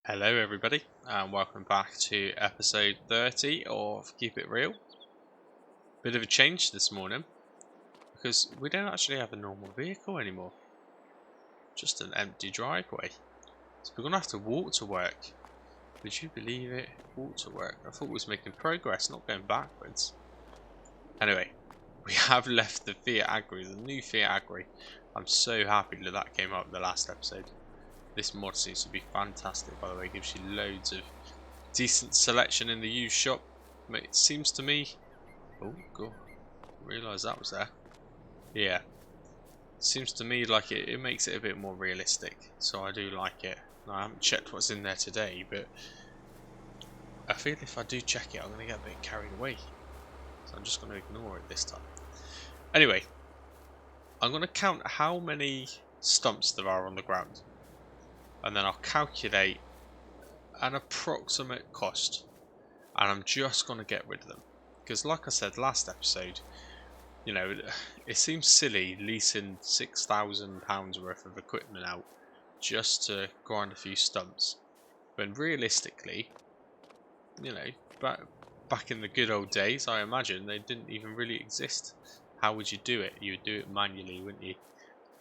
Hello everybody and welcome back to episode 30 of Keep It Real. Bit of a change this morning because we don't actually have a normal vehicle anymore. Just an empty driveway. So we're going to have to walk to work. Would you believe it? Walk to work. I thought we was making progress, not going backwards. Anyway, we have left the Fiat Agri, the new Fiat Agri. I'm so happy that came up in the last episode. This mod seems to be fantastic, by the way. It gives you loads of decent selection in the used shop. It seems to me... Oh, God. Didn't realise that was there. Yeah. Seems to me like it makes it a bit more realistic. So I do like it. Now, I haven't checked what's in there today, but I feel if I do check it, I'm going to get a bit carried away. So I'm just going to ignore it this time. Anyway, I'm going to count how many stumps there are on the ground. And then I'll calculate an approximate cost. And I'm just going to get rid of them. Because like I said last episode, you know, it seems silly leasing £6,000 worth of equipment out just to grind a few stumps. When realistically, you know, back in the good old days, I imagine they didn't even really exist. How would you do it? You would do it manually, wouldn't you?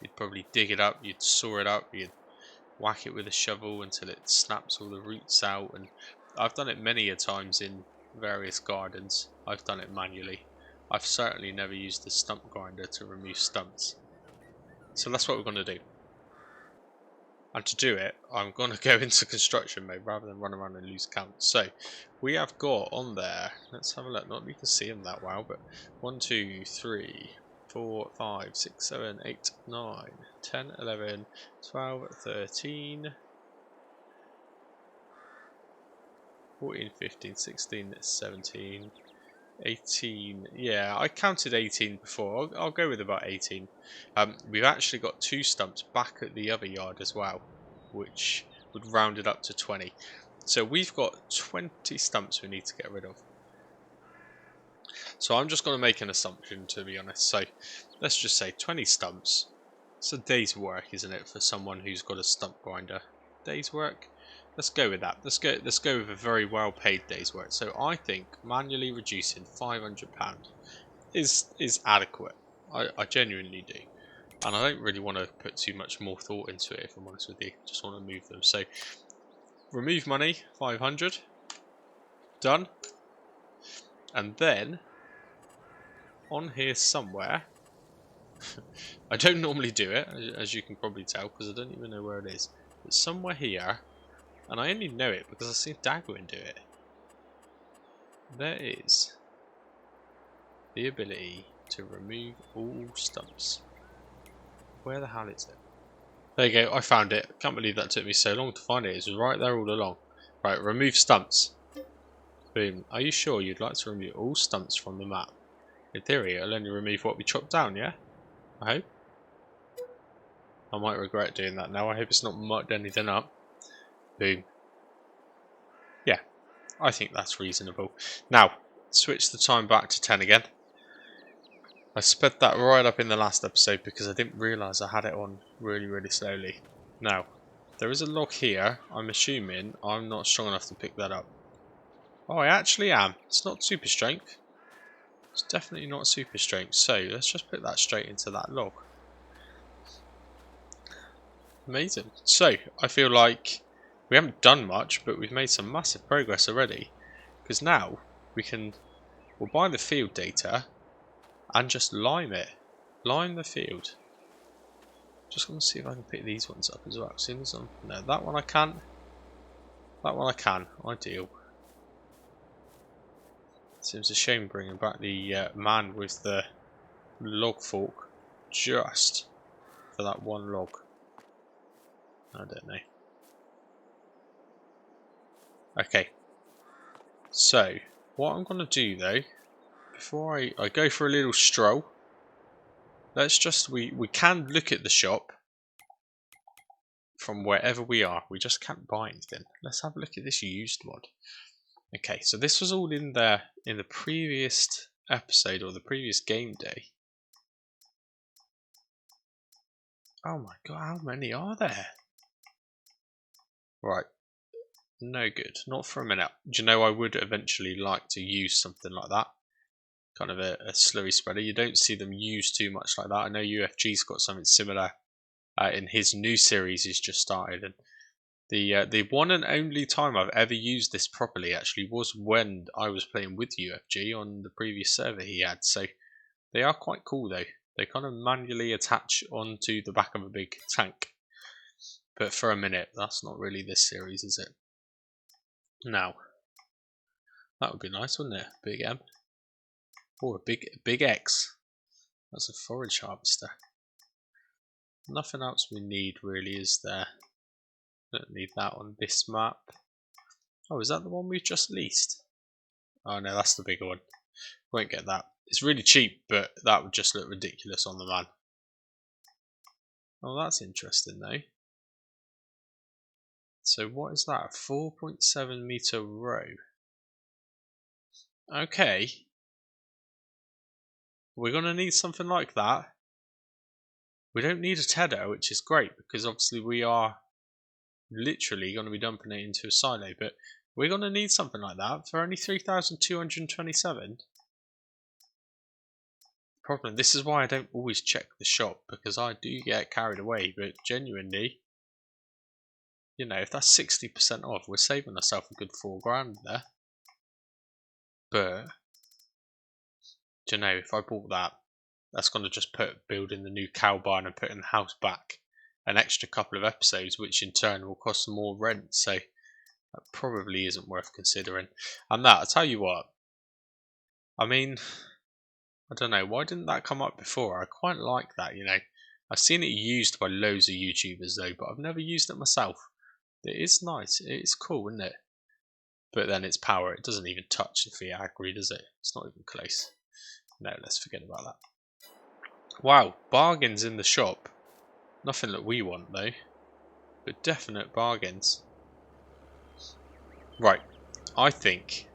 You'd probably dig it up, you'd saw it up, you'd whack it with a shovel until it snaps all the roots out. And I've done it many a times in various gardens. I've done it manually. I've certainly never used the stump grinder to remove stumps. So that's what we're going to do. And to do it, I'm going to go into construction mode rather than run around and lose count. So we have got on there, let's have a look, not that you can see them that well, but 1, 2, 3, 4, 5, 6, 7, 8, 9, 10, 11, 12, 13, 14, 15, 16, 17, 18. Yeah, I counted 18 before. I'll go with about 18. We've actually got 2 stumps back at the other yard as well, which would round it up to 20. So we've got 20 stumps we need to get rid of. So I'm just going to make an assumption, to be honest. So let's just say 20 stumps. It's a day's work, isn't it, for someone who's got a stump grinder? Day's work? Let's go with that. Let's go with a very well paid day's work. So I think manually reducing £500 is adequate. I genuinely do. And I don't really want to put too much more thought into it, if I'm honest with you. Just want to move them. So remove money, 500. Done. And then on here somewhere, I don't normally do it, as you can probably tell, because I don't even know where it is. But somewhere here, and I only know it because I've seen Dagwin do it. There is the ability to remove all stumps. Where the hell is it? There you go, I found it. Can't believe that took me so long to find it. It's right there all along. Right, remove stumps. Boom. Are you sure you'd like to remove all stumps from the map? In theory, it'll only remove what we chopped down, yeah? I hope. I might regret doing that now. I hope it's not mucked anything up. Boom. Yeah, I think that's reasonable. Now, switch the time back to 10 again. I sped that right up in the last episode because I didn't realise I had it on really, really slowly. Now, there is a log here. I'm assuming I'm not strong enough to pick that up. Oh, I actually am. It's not super strength. It's definitely not super strength. So, let's just put that straight into that log. Amazing. So, I feel like we haven't done much, but we've made some massive progress already. Because now, we'll buy the field data and just lime it. Lime the field. Just want to see if I can pick these ones up as well. Soon as no, that one I can't. That one I can. Ideal. Seems a shame bringing back the man with the log fork just for that one log. I don't know. Okay. So, what I'm going to do though, before I go for a little stroll, let's just, we can look at the shop from wherever we are. We just can't buy anything. Let's have a look at this used mod. Okay, so this was all in there in the previous episode or the previous game day. Oh my god, how many are there? Right, No good. Not for a minute. Do you know, I would eventually like to use something like that. Kind of a slurry spreader. You don't see them used too much like that. I know UFG's got something similar in his new series he's just started. And the one and only time I've ever used this properly actually was when I was playing with UFG on the previous server he had. So they are quite cool though. They kind of manually attach onto the back of a big tank. But for a minute, that's not really this series, is it? Now, that would be nice, wouldn't it? Big M. Or a big X. That's a forage harvester. Nothing else we need really, is there? Don't need that on this map. Oh, is that the one we've just leased? Oh no, that's the bigger one. Won't get that. It's really cheap, but that would just look ridiculous on the man. Oh, that's interesting though. So what is that? A 4.7 meter row. Okay. We're going to need something like that. We don't need a tedder, which is great, because obviously we are literally going to be dumping it into a silo, but we're going to need something like that for only 3,227. Problem, this is why I don't always check the shop, because I do get carried away, but genuinely, you know, if that's 60% off, we're saving ourselves a good £4,000 there. But, do you know, if I bought that, that's going to just put building the new cow barn and putting the house back an extra couple of episodes, which in turn will cost more rent, so that probably isn't worth considering. And that, I'll tell you what, I mean, I don't know, why didn't that come up before? I quite like that, you know. I've seen it used by loads of YouTubers though, but I've never used it myself. It is nice, it is cool, isn't it? But then its power, it doesn't even touch the Fiat Agri, does it? It's not even close. No, let's forget about that. Wow, bargains in the shop. Nothing that we want though, but definite bargains. Right, I think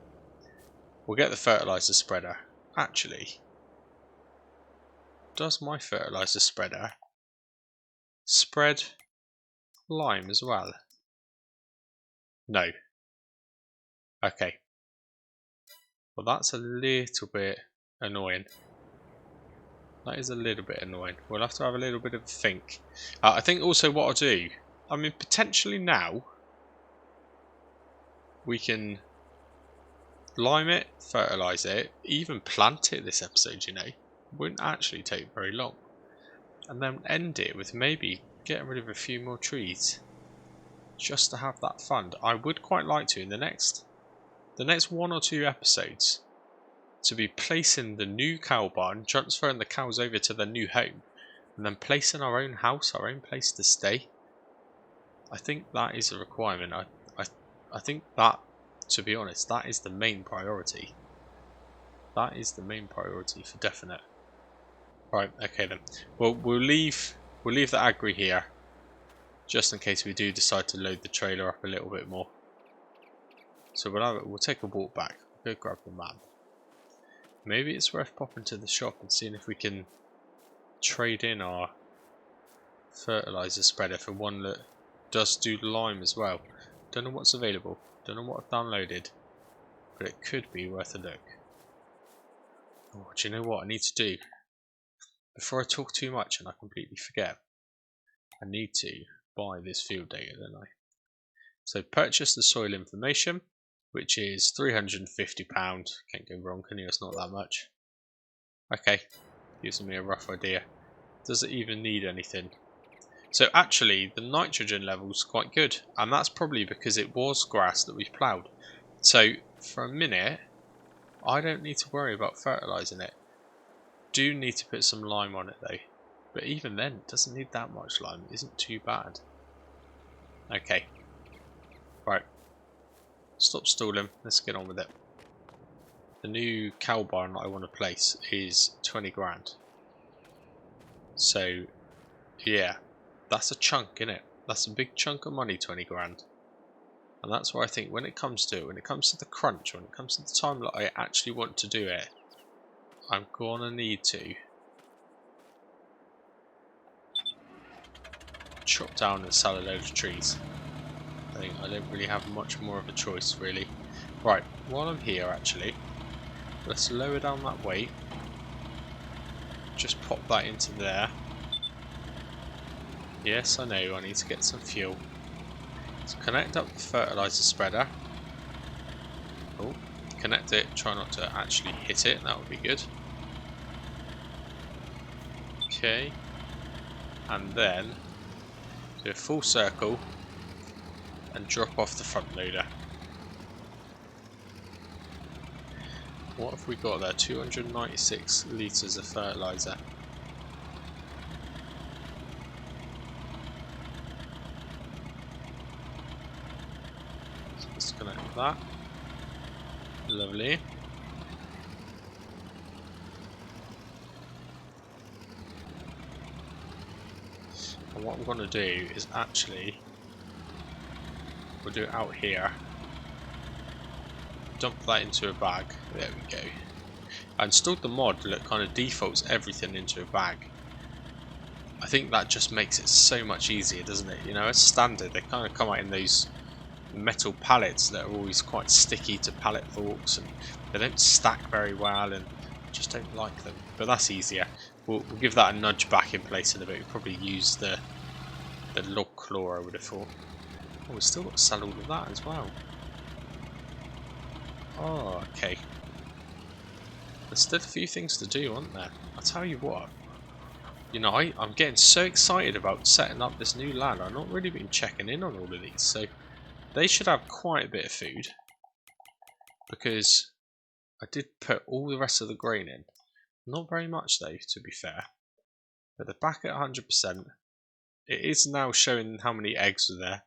we'll get the fertilizer spreader. Actually, does my fertilizer spreader spread lime as well? No. Okay. Well, that's a little bit annoying. That is a little bit annoying. We'll have to have a little bit of a think. I think also what I'll do, I mean, potentially now we can lime it, fertilise it, even plant it this episode, you know. It wouldn't actually take very long. And then end it with maybe getting rid of a few more trees. Just to have that fund. I would quite like to in the next 1 or 2 episodes to be placing the new cow barn, transferring the cows over to their new home, and then placing our own house, our own place to stay. I think that is a requirement. I think that, to be honest, that is the main priority. That is the main priority for definite. Right, okay then. Well, we'll leave the agri here, just in case we do decide to load the trailer up a little bit more. So we'll take a walk back. Go grab the map. Maybe it's worth popping to the shop and seeing if we can trade in our fertilizer spreader for one that does do lime as well. Don't know what's available. Don't know what I've downloaded, but it could be worth a look. Oh, do you know what I need to do? Before I talk too much and I completely forget, I need to buy this field data, don't I? So purchase the soil information, which is £350. Can't go wrong, can you? It's not that much. Okay, gives me a rough idea. Does it even need anything? So actually, the nitrogen level's quite good, and that's probably because it was grass that we ploughed. So for a minute, I don't need to worry about fertilising it. Do need to put some lime on it though, but even then, it doesn't need that much lime. It isn't too bad. Okay, right. Stop stalling. Let's get on with it. The new cow barn that I want to place is 20 grand. So, yeah, that's a chunk, innit? That's a big chunk of money, 20 grand. And that's why I think when it comes to it, when it comes to the crunch, when it comes to the time that I actually want to do it, I'm gonna need to chop down and sell a load of trees. I think I don't really have much more of a choice, really. Right, while I'm here, actually, let's lower down that weight. Just pop that into there. Yes, I know, I need to get some fuel. So connect up the fertilizer spreader. Oh, connect it, try not to actually hit it, that would be good. Okay, and then do a full circle and drop off the front loader. What have we got there? 296 litres of fertilizer. So disconnect that. Lovely. And what I'm going to do is actually, we'll do it out here. Dump that into a bag. There we go. I installed the mod that kind of defaults everything into a bag. I think that just makes it so much easier, doesn't it? You know, as standard, they kind of come out in those metal pallets that are always quite sticky to pallet forks, and they don't stack very well, and I just don't like them. But that's easier. We'll give that a nudge back in place in a bit. We'll probably use the log claw, I would have thought. Oh, we've still got to sell all of that as well. Oh, okay. There's still a few things to do, aren't there? I'll tell you what. You know, I'm getting so excited about setting up this new land. I've not really been checking in on all of these, so they should have quite a bit of food. Because I did put all the rest of the grain in. Not very much though, to be fair. But they're back at 100%. It is now showing how many eggs are there.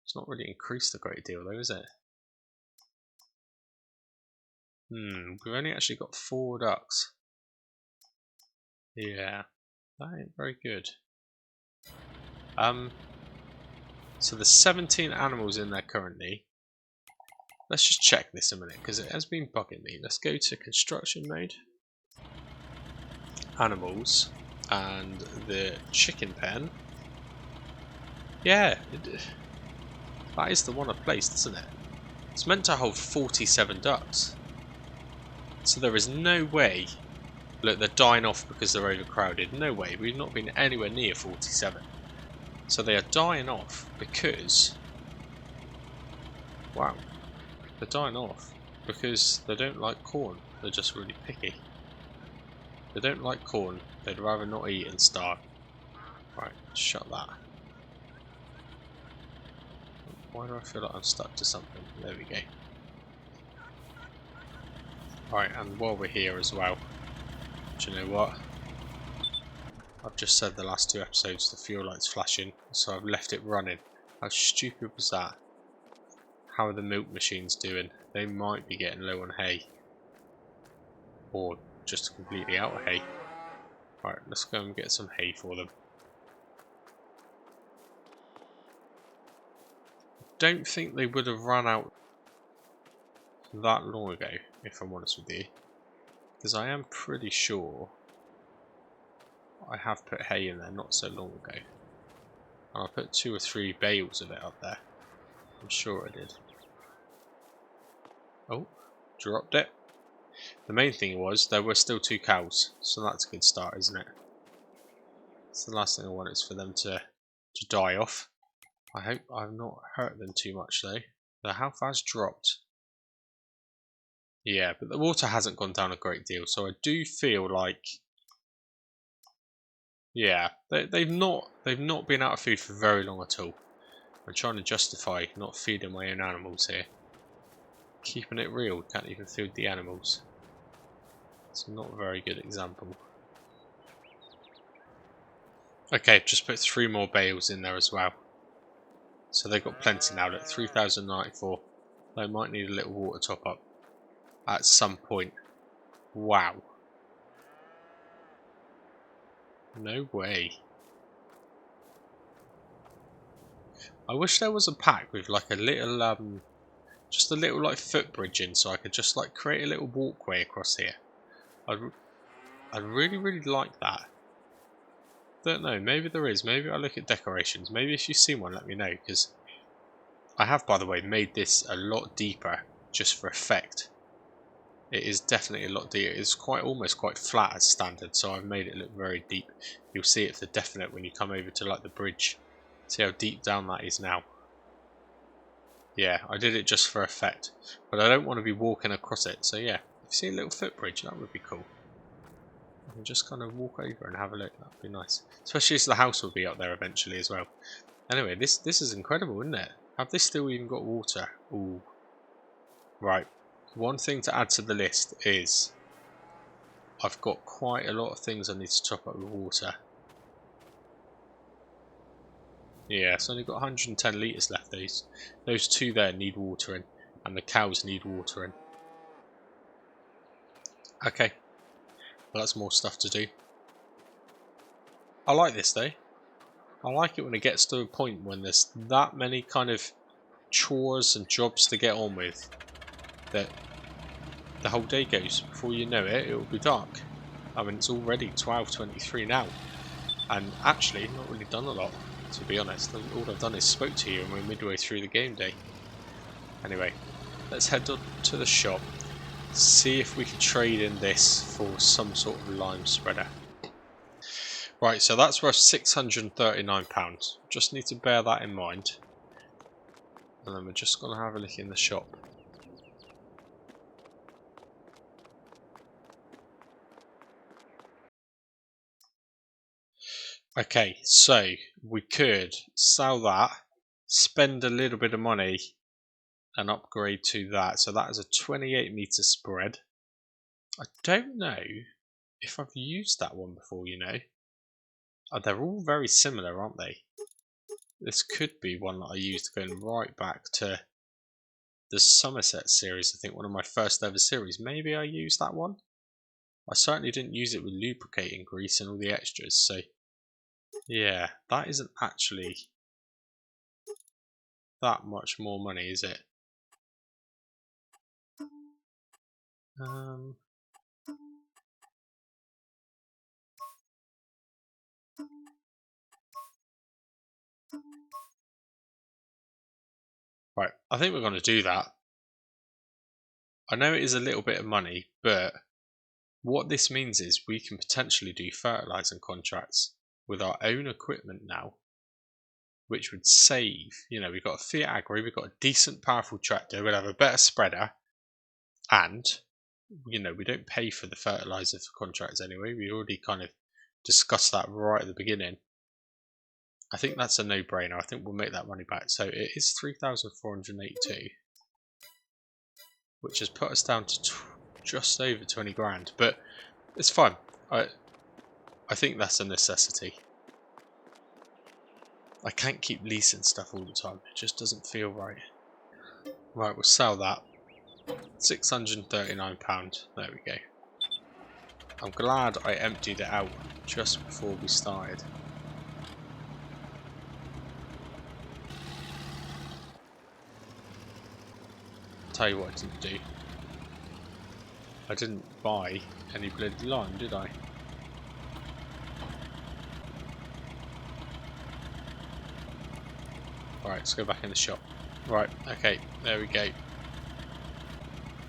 It's not really increased a great deal though, is it? We've only actually got 4 ducks. Yeah, that ain't very good. So there's 17 animals in there currently. Let's just check this a minute because it has been bugging me. Let's go to construction mode, animals, and the chicken pen. Yeah, that is the one I placed, isn't it? It's meant to hold 47 ducks. So there is no way. Look, they're dying off because they're overcrowded. No way. We've not been anywhere near 47. So they are dying off because... Wow. They're dying off because they don't like corn. They're just really picky. They don't like corn. They'd rather not eat and starve. Right, shut that. Why do I feel like I'm stuck to something? There we go. Right, and while we're here as well, do you know what? I've just said the last 2 episodes the fuel light's flashing, so I've left it running. How stupid was that? How are the milk machines doing? They might be getting low on hay. Or just completely out of hay. Right, let's go and get some hay for them. Don't think they would have run out that long ago, if I'm honest with you. Because I am pretty sure I have put hay in there not so long ago. And I put 2 or 3 bales of it up there. I'm sure I did. Oh, dropped it. The main thing was there were still 2 cows, so that's a good start, isn't it? So the last thing I want is for them to die off. I hope I've not hurt them too much though. The health has dropped. Yeah, but the water hasn't gone down a great deal, so I do feel like, yeah, they've not been out of food for very long at all. I'm trying to justify not feeding my own animals here. Keeping it real, can't even feed the animals. It's not a very good example. Okay, just put 3 more bales in there as well. So they've got plenty now, look, 3,094. They might need a little water top up at some point. Wow. No way. I wish there was a pack with like a little, just a little like footbridge in, so I could just like create a little walkway across here. I'd really, really like that. Don't know, maybe there is. Maybe I'll look at decorations. Maybe if you see one, let me know, because I have, by the way, made this a lot deeper just for effect. It is definitely a lot deeper. It's almost quite flat as standard, so I've made it look very deep. You'll see it for definite when you come over to like the bridge. See how deep down that is now. Yeah, I did it just for effect, but I don't want to be walking across it. So yeah, if you see a little footbridge, that would be cool. I can just kind of walk over and have a look. That would be nice, especially as the house will be up there eventually as well. Anyway, this is incredible, isn't it? Have they still even got water? Ooh, right. One thing to add to the list is I've got quite a lot of things I need to top up with water. Yeah, it's only got 110 litres left. Those two there need watering, and the cows need watering. Okay, well, that's more stuff to do. I like this though. I like it when it gets to a point when there's that many kind of chores and jobs to get on with that the whole day goes. Before you know it, it will be dark. I mean, it's already 12:23 now, and actually not really done a lot, to be honest. All I've done is spoke to you and we're midway through the game day. Anyway, let's head to the shop, see if we can trade in this for some sort of lime spreader. Right, so that's worth £639. Just need to bear that in mind. And then we're just going to have a look in the shop. Okay, so we could sell that, spend a little bit of money and upgrade to that. So that is a 28 meter spread. I don't know if I've used that one before, you know. They're all very similar, aren't they? This could be one that I used going right back to the Somerset series. I think one of my first ever series. Maybe I used that one. I certainly didn't use it with lubricating grease and all the extras. So yeah, that isn't actually that much more money, is it? Right, I think we're going to do that. I know it is a little bit of money, but what this means is we can potentially do fertilizing contracts with our own equipment now, which would save, you know, we've got a Fiat Agri, we've got a decent powerful tractor, we'll have a better spreader, and, you know, we don't pay for the fertilizer for contracts anyway. We already kind of discussed that right at the beginning. I think that's a no-brainer. I think we'll make that money back. So it is 3,482, which has put us down to just over 20 grand, but it's fine. I think that's a necessity. I can't keep leasing stuff all the time. It just doesn't feel right. Right, we'll sell that. £639. There we go. I'm glad I emptied it out just before we started. Tell you what I didn't do. I didn't buy any bloody lime, did I? Right, let's go back in the shop. Right, okay, there we go.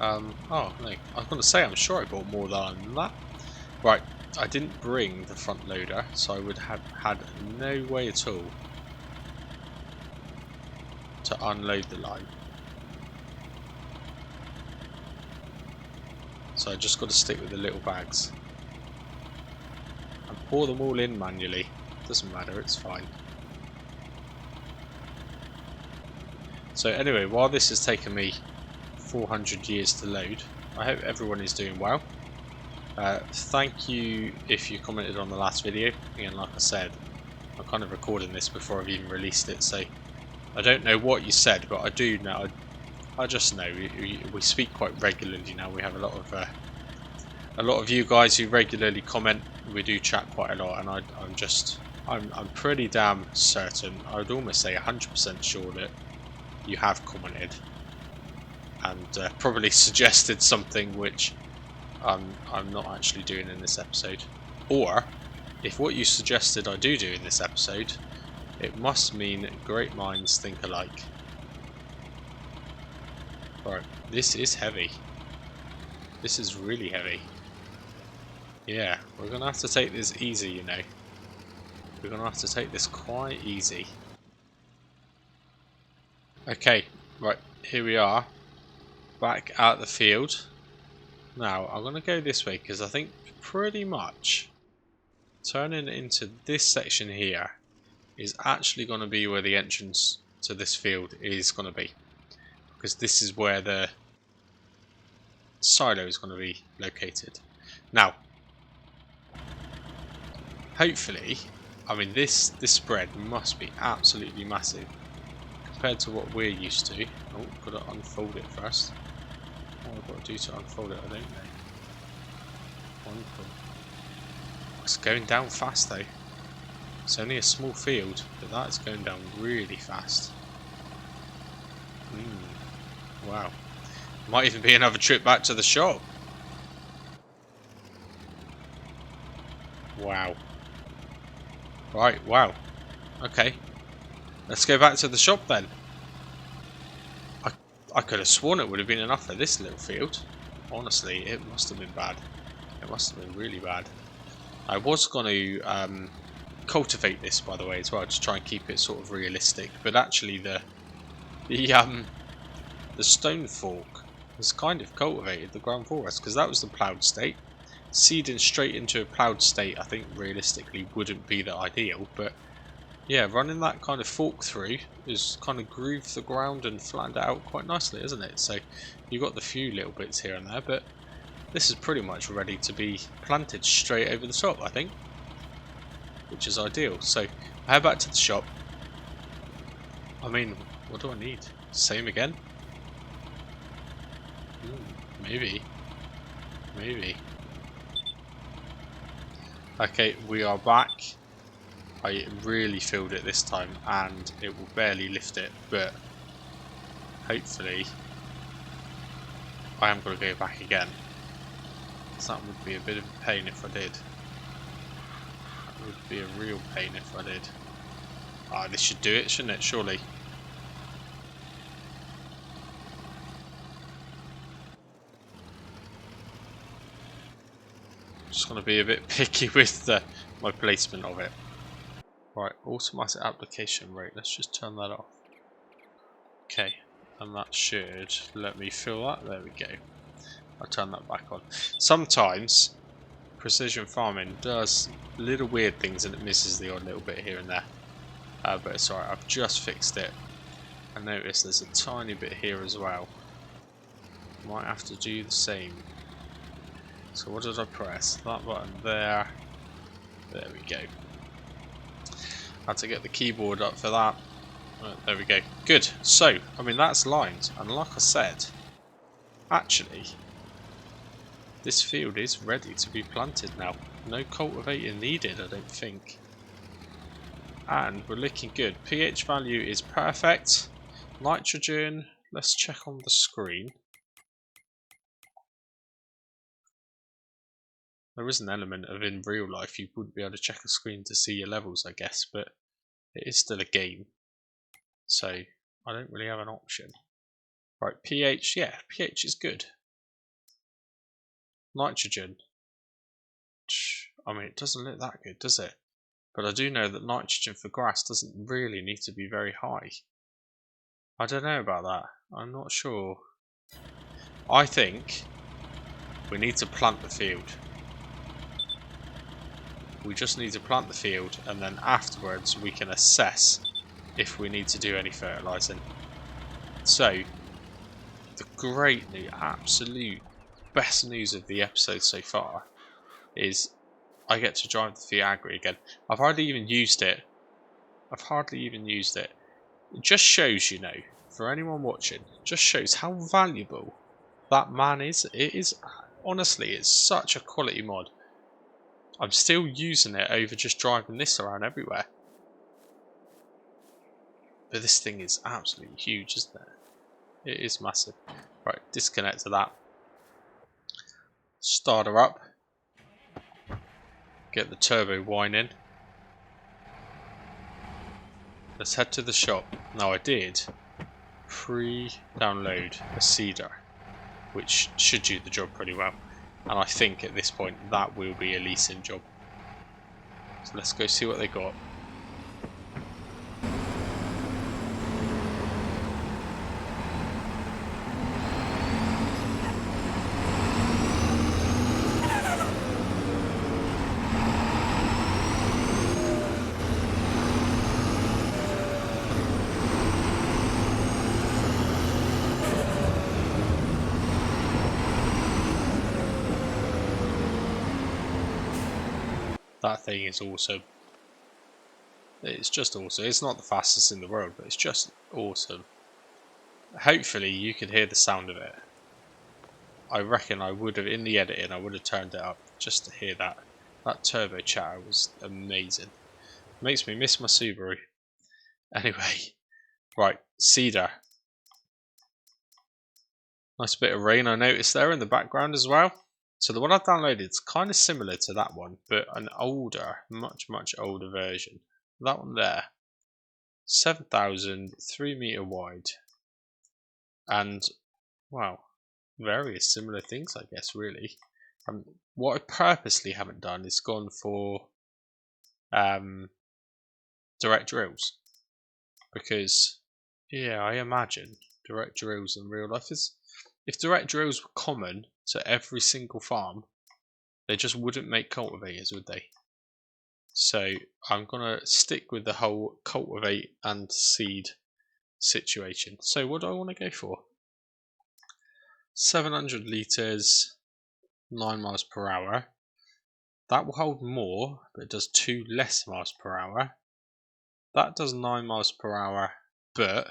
Oh, no, I was going to say, I'm sure I bought more lime than that. Right, I didn't bring the front loader, so I would have had no way at all to unload the lime. So I just got to stick with the little bags and pour them all in manually. Doesn't matter, it's fine. So anyway, while this has taken me 400 years to load, I hope everyone is doing well. Thank you if you commented on the last video. Again, like I said, I'm kind of recording this before I've even released it, so I don't know what you said, but I do know. I just know we speak quite regularly now. We have a lot of you guys who regularly comment. We do chat quite a lot, and I'm pretty damn certain. I would almost say 100% sure that you have commented and probably suggested something which I'm not actually doing in this episode. Or if what you suggested I do in this episode, it must mean great minds think alike. Right, this is heavy. This is really heavy. Yeah, we're going to have to take this easy, you know. We're going to have to take this quite easy. Okay, right, here we are. Back at the field. Now, I'm going to go this way because I think pretty much turning into this section here is actually going to be where the entrance to this field is going to be. Because this is where the silo is going to be located. Now, hopefully, I mean this spread must be absolutely massive compared to what we're used to. Oh, got to unfold it first. What I've got to do to unfold it, I don't know. Wonderful. It's going down fast though. It's only a small field, but that's going down really fast. Wow. Might even be another trip back to the shop. Wow. Right, wow. Okay. Let's go back to the shop then. I could have sworn it would have been enough for this little field. Honestly, it must have been bad. It must have been really bad. I was going to cultivate this, by the way, as well, to try and keep it sort of realistic. But actually, the stone fork has kind of cultivated the ground forest because that was the ploughed state. Seeding straight into a ploughed state, I think realistically wouldn't be the ideal, but yeah, running that kind of fork through is kind of grooved the ground and flattened it out quite nicely, isn't it? So you've got the few little bits here and there, but this is pretty much ready to be planted straight over the top, I think, which is ideal. So I head back to the shop. I mean, what do I need? Same again? Maybe. Maybe. Okay, we are back. I really filled it this time and it will barely lift it, but hopefully I am going to go back again. So that would be a bit of a pain if I did. That would be a real pain if I did. Ah, this should do it, shouldn't it? Surely. Just going to be a bit picky with my placement of it. Right, automatic application rate. Let's just turn that off. Okay, and that should let me fill that. There we go. I'll turn that back on. Sometimes precision farming does little weird things and it misses the odd little bit here and there. But it's alright, I've just fixed it. I notice there's a tiny bit here as well. Might have to do the same. So what did I press? That button there. There we go. Had to get the keyboard up for that. There we go. Good. So, I mean that's lined. And like I said, actually, this field is ready to be planted now. No cultivating needed, I don't think. And we're looking good. pH value is perfect. Nitrogen, let's check on the screen. There is an element of in real life you wouldn't be able to check a screen to see your levels, I guess, but it is still a game. So I don't really have an option. Right, pH, yeah, pH is good. Nitrogen. I mean, it doesn't look that good, does it? But I do know that nitrogen for grass doesn't really need to be very high. I don't know about that. I'm not sure. I think we need to plant the field. We just need to plant the field and then afterwards we can assess if we need to do any fertilising. So, the great news, absolute best news of the episode so far is I get to drive the Fiagri again. I've hardly even used it. It just shows, you know, for anyone watching, just shows how valuable that man is. It is, honestly, it's such a quality mod. I'm still using it over just driving this around everywhere. But this thing is absolutely huge, isn't it? It is massive. Right, disconnect to that. Start her up. Get the turbo whining. Let's head to the shop. Now I did pre-download a seeder, which should do the job pretty well. And I think at this point that will be a leasing job. So let's go see what they got. That thing is awesome. It's just awesome. It's not the fastest in the world, but it's just awesome. Hopefully you can hear the sound of it. I reckon I would have, in the editing, I would have turned it up just to hear that. That turbo chatter was amazing. Makes me miss my Subaru. Anyway, right, Cedar. Nice bit of rain I noticed there in the background as well. So the one I've downloaded is kind of similar to that one, but an older, much older version. That one there, 7,000, 3 meter wide, and wow, various similar things, I guess, really. What I purposely haven't done is gone for direct drills, because yeah, I imagine direct drills in real life is, if direct drills were common to every single farm, they just wouldn't make cultivators, would they? So I'm going to stick with the whole cultivate and seed situation. So what do I want to go for? 700 litres, 9 miles per hour. That will hold more, but it does 2 less miles per hour. That does 9 miles per hour, but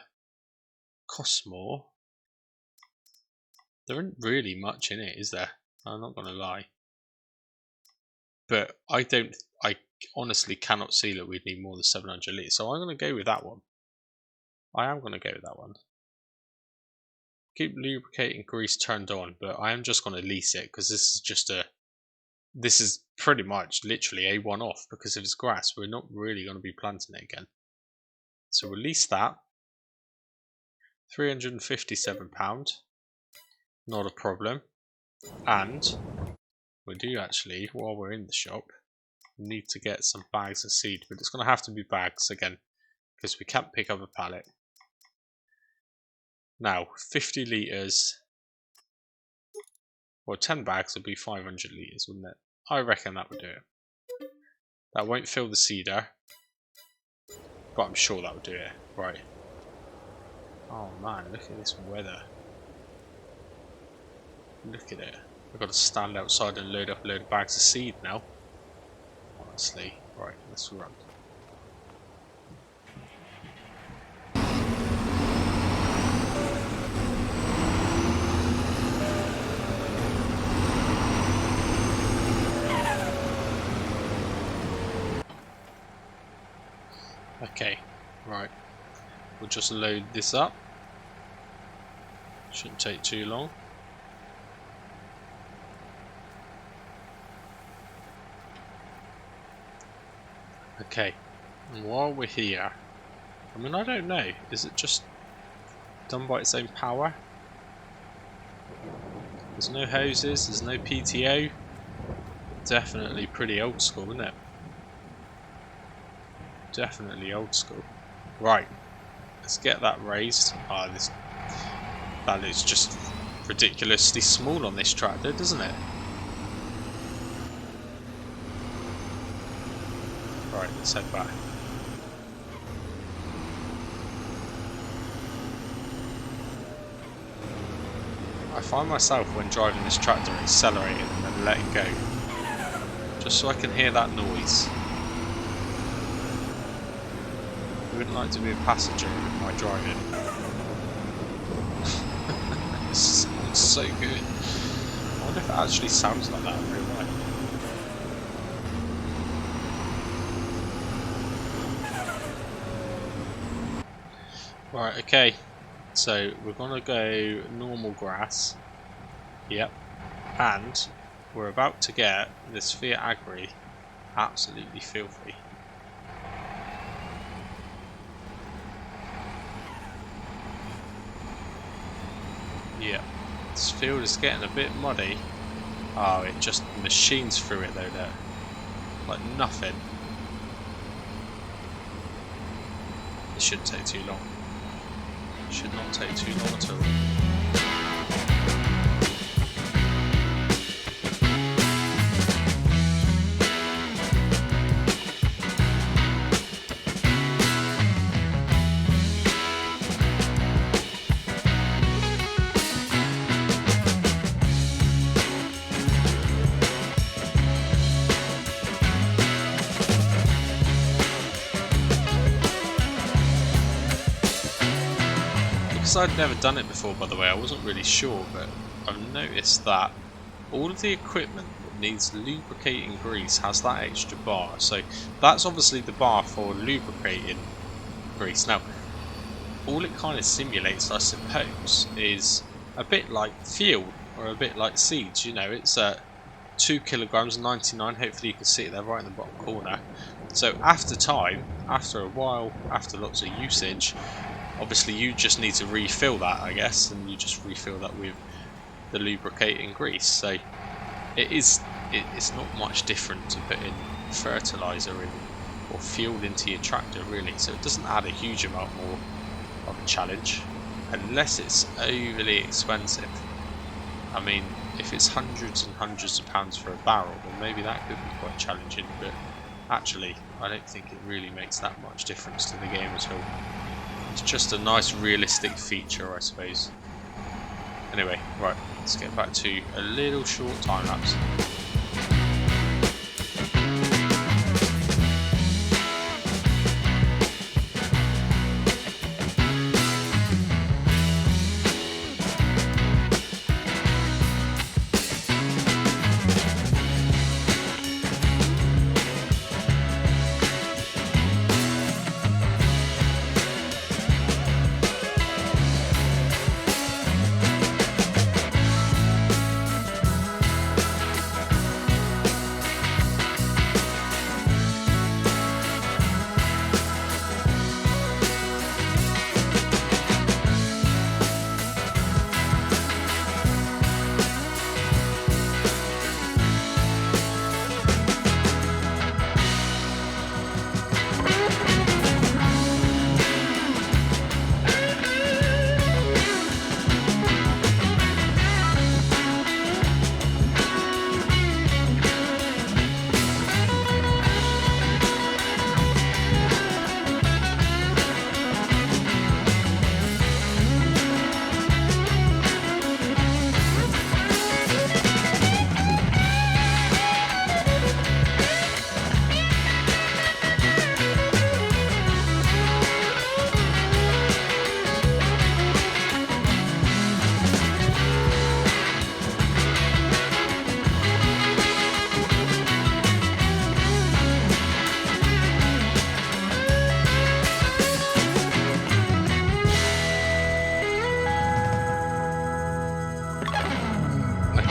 costs more. There isn't really much in it, is there? I'm not going to lie. But I honestly cannot see that we'd need more than 700 litres, so I'm going to go with that one. I am going to go with that one. Keep lubricating grease turned on, but I am just going to lease it because this is pretty much literally a one-off, because if it's grass, we're not really going to be planting it again. So we'll lease that. £357. Not a problem. And we do actually, while we're in the shop, need to get some bags of seed, but it's going to have to be bags again because we can't pick up a pallet. Now 50 litres, well 10 bags would be 500 litres, wouldn't it? I reckon that would do it. That won't fill the seeder, but I'm sure that would do it. Right. Oh man, look at this weather. Look at it. I've got to stand outside and load up a load of bags of seed now. Honestly. Right, let's run. Okay, right. We'll just load this up. Shouldn't take too long. Okay, and while we're here, I mean, I don't know, is it just done by its own power? There's no hoses, there's no PTO. Definitely pretty old school, isn't it? Definitely old school. Right, let's get that raised. That is just ridiculously small on this tractor, doesn't it? Right, let's head back. I find myself when driving this tractor accelerating and then letting go, just so I can hear that noise. I wouldn't like to be a passenger in my driving. It sounds so good. I wonder if it actually sounds like that in real life. Right, okay. So we're gonna go normal grass. Yep. And we're about to get this Fiat Agri absolutely filthy. Yeah, this field is getting a bit muddy. Oh, it just machines through it though, there. Like nothing. It shouldn't take too long. It should not take too long at all. Because I'd never done it before, by the way, I wasn't really sure, but I've noticed that all of the equipment that needs lubricating grease has that extra bar. So that's obviously the bar for lubricating grease. Now, all it kind of simulates, I suppose, is a bit like fuel or a bit like seeds. You know, it's 2 kilograms 99. Hopefully you can see it there right in the bottom corner. So after time, after a while, after lots of usage, obviously you just need to refill that, I guess, and you just refill that with the lubricating grease. So it's not much different to putting fertilizer in or fuel into your tractor, really. So it doesn't add a huge amount more of a challenge unless it's overly expensive. I mean, if it's hundreds and hundreds of pounds for a barrel, then maybe that could be quite challenging, but actually I don't think it really makes that much difference to the game at all. It's just a nice realistic feature, I suppose. Anyway, right, let's get back to a little short time lapse.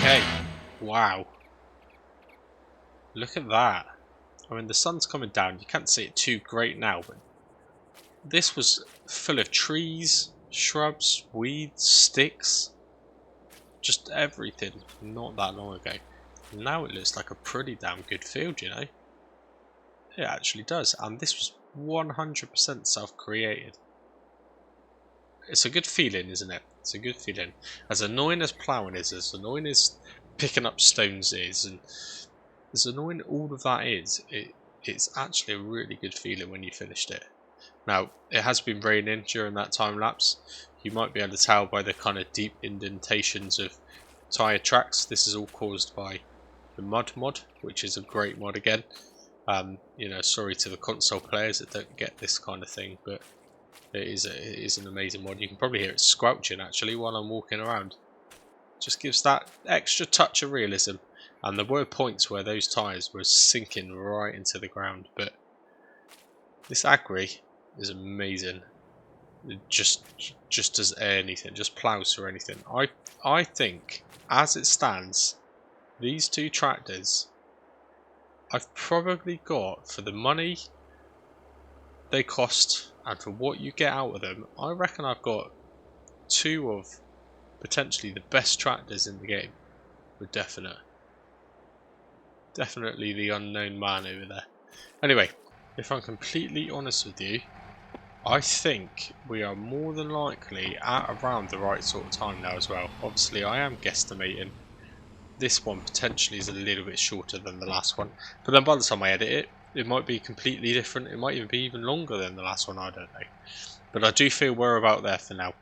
Okay, wow. Look at that. I mean, the sun's coming down. You can't see it too great now, but this was full of trees, shrubs, weeds, sticks. Just everything not that long ago. Now it looks like a pretty damn good field, you know. It actually does. And this was 100% self-created. It's a good feeling, isn't it? It's a good feeling. As annoying as ploughing is, as annoying as picking up stones is, and as annoying all of that is, it's actually a really good feeling when you finished it. Now, it has been raining during that time lapse. You might be able to tell by the kind of deep indentations of tyre tracks. This is all caused by the mud mod, which is a great mod again. You know, sorry to the console players that don't get this kind of thing, but it is an amazing mod. You can probably hear it squelching actually while I'm walking around. Just gives that extra touch of realism. And there were points where those tyres were sinking right into the ground, but this Agri is amazing. It just does anything, just ploughs through anything. I think, as it stands, these two tractors, I've probably got, for the money they cost and for what you get out of them, I reckon I've got two of potentially the best tractors in the game. With definitely the unknown man over there. Anyway, if I'm completely honest with you, I think we are more than likely at around the right sort of time now as well. Obviously, I am guesstimating. This one potentially is a little bit shorter than the last one, but then by the time I edit it, it might be completely different. It might even be even longer than the last one, I don't know. But I do feel we're about there for now.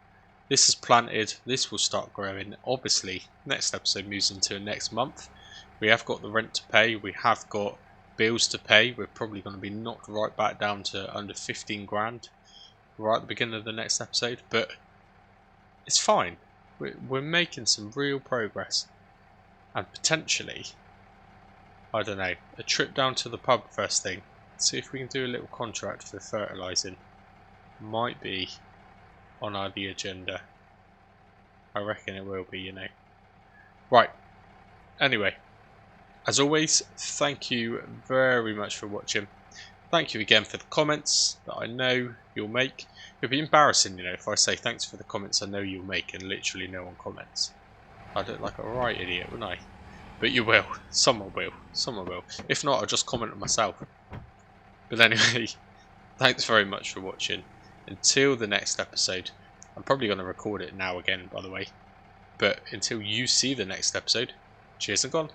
This is planted, this will start growing. Obviously, next episode moves into next month. We have got the rent to pay, we have got bills to pay. We're probably going to be knocked right back down to under 15 grand right at the beginning of the next episode, but it's fine. We're making some real progress. And potentially, I don't know, a trip down to the pub first thing. See if we can do a little contract for fertilising. Might be on the agenda. I reckon it will be, you know. Right. Anyway, as always, thank you very much for watching. Thank you again for the comments that I know you'll make. It'd be embarrassing, you know, if I say thanks for the comments I know you'll make and literally no one comments. I'd look like a right idiot, wouldn't I? But you will. Someone will. Someone will. If not, I'll just comment on myself. But anyway, thanks very much for watching. Until the next episode. I'm probably going to record it now again, by the way. But until you see the next episode, cheers and gone.